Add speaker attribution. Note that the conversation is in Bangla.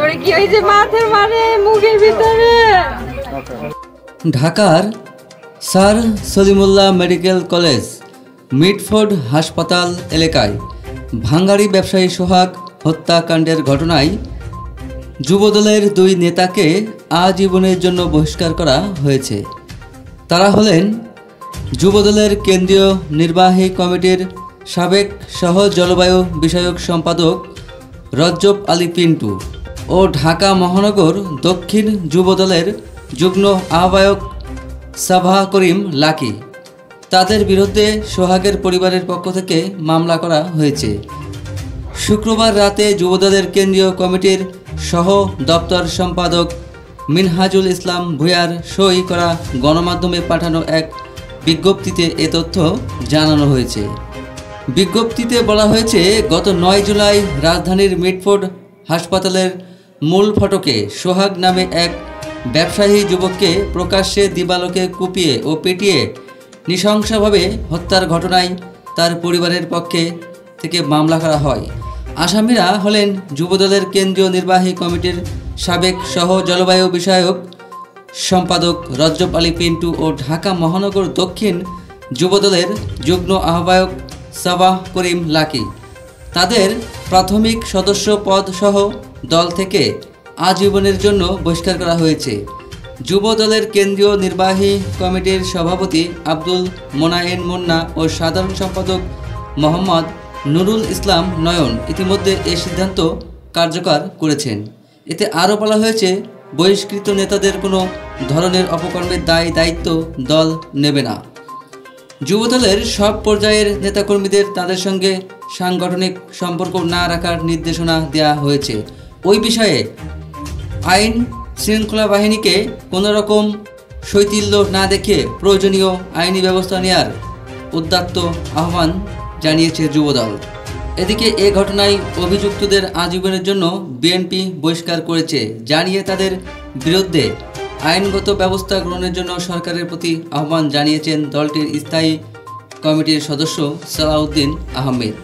Speaker 1: তারপরে কি ওই যে মাথার মারে মুখের ভিতরে।
Speaker 2: ঢাকার sir Salimullah medical college Mitford হাসপাতাল এলাকায় ভাঙ্গাড়ি ব্যবসায়ী সোহাগ হত্যাকাণ্ডের ঘটনায় যুবদলের দুই নেতাকে আজীবনের জন্য বহিষ্কার করা হয়েছে। তারা হলেন যুবদলের কেন্দ্রীয় নির্বাহী কমিটির সাবেক সহ জলবায়ু বিষয়ক সম্পাদক রজব আলী পিন্টু ও ঢাকা মহানগর দক্ষিণ যুবদলের যুগ্ম আহ্বায়ক সাভা করিম লাকি। তাদের বিরুদ্ধে সোহাগের পরিবারের পক্ষ থেকে মামলা করা হয়েছে। শুক্রবার রাতে যুবদলের কেন্দ্রীয় কমিটির সহ দপ্তর সম্পাদক মিনহাজুল ইসলাম ভূঁইয়ার সই করা গণমাধ্যমে পাঠানো এক বিজ্ঞপ্তিতে এ তথ্য জানানো হয়েছে। বিজ্ঞপ্তিতে বলা হয়েছে, গত 9 জুলাই রাজধানীর মিটফোর্ড হাসপাতালের মূল ফটকে সোহাগ নামে এক ব্যবসায়ী যুবককে প্রকাশ্যে দিবালোকে কুপিয়ে ও পিটিয়ে নৃশংসভাবে হত্যার ঘটনায় তার পরিবারের পক্ষে থেকে মামলা করা হয়। আসামিরা হলেন যুবদলের কেন্দ্রীয় নির্বাহী কমিটির সাবেক সহ জলবায়ু বিষয়ক সম্পাদক রজব আলী পিন্টু ও ঢাকা মহানগর দক্ষিণ যুবদলের যুগ্ম আহ্বায়ক সাভা করিম লাকি। তাদের প্রাথমিক সদস্য পদ সহ দল থেকে আজীবনের জন্য বহিষ্কার করা হয়েছে। যুবদলের কেন্দ্রীয় নির্বাহী কমিটির সভাপতি আব্দুল মোনায়েন মুন্না ও সাধারণ সম্পাদক মোহাম্মদ নুরুল ইসলাম নয়ন ইতিমধ্যে এ সিদ্ধান্ত কার্যকর করেছেন। এতে আরও বলা হয়েছে, বহিষ্কৃত নেতাদের কোনো ধরনের অপকর্মের দায়িত্ব দল নেবে না। যুবদলের সব পর্যায়ের নেতাকর্মীদের তাদের সঙ্গে সাংগঠনিক সম্পর্ক না রাখার নির্দেশনা দেওয়া হয়েছে। ওই বিষয়ে আইন শৃঙ্খলা বাহিনীকে কোনো রকম শৈথিল্য না দেখে প্রয়োজনীয় আইনি ব্যবস্থা নেওয়ার উদাত্ত আহ্বান জানিয়েছে যুবদল। এদিকে এ ঘটনায় অভিযুক্তদের আজীবনের জন্য বিএনপি বহিষ্কার করেছে, জানিয়ে তাদের বিরুদ্ধে আইনগত ব্যবস্থা গ্রহণের জন্য সরকারের প্রতি আহ্বান জানিয়েছেন দলটির স্থায়ী কমিটির সদস্য সালাউদ্দিন আহমেদ।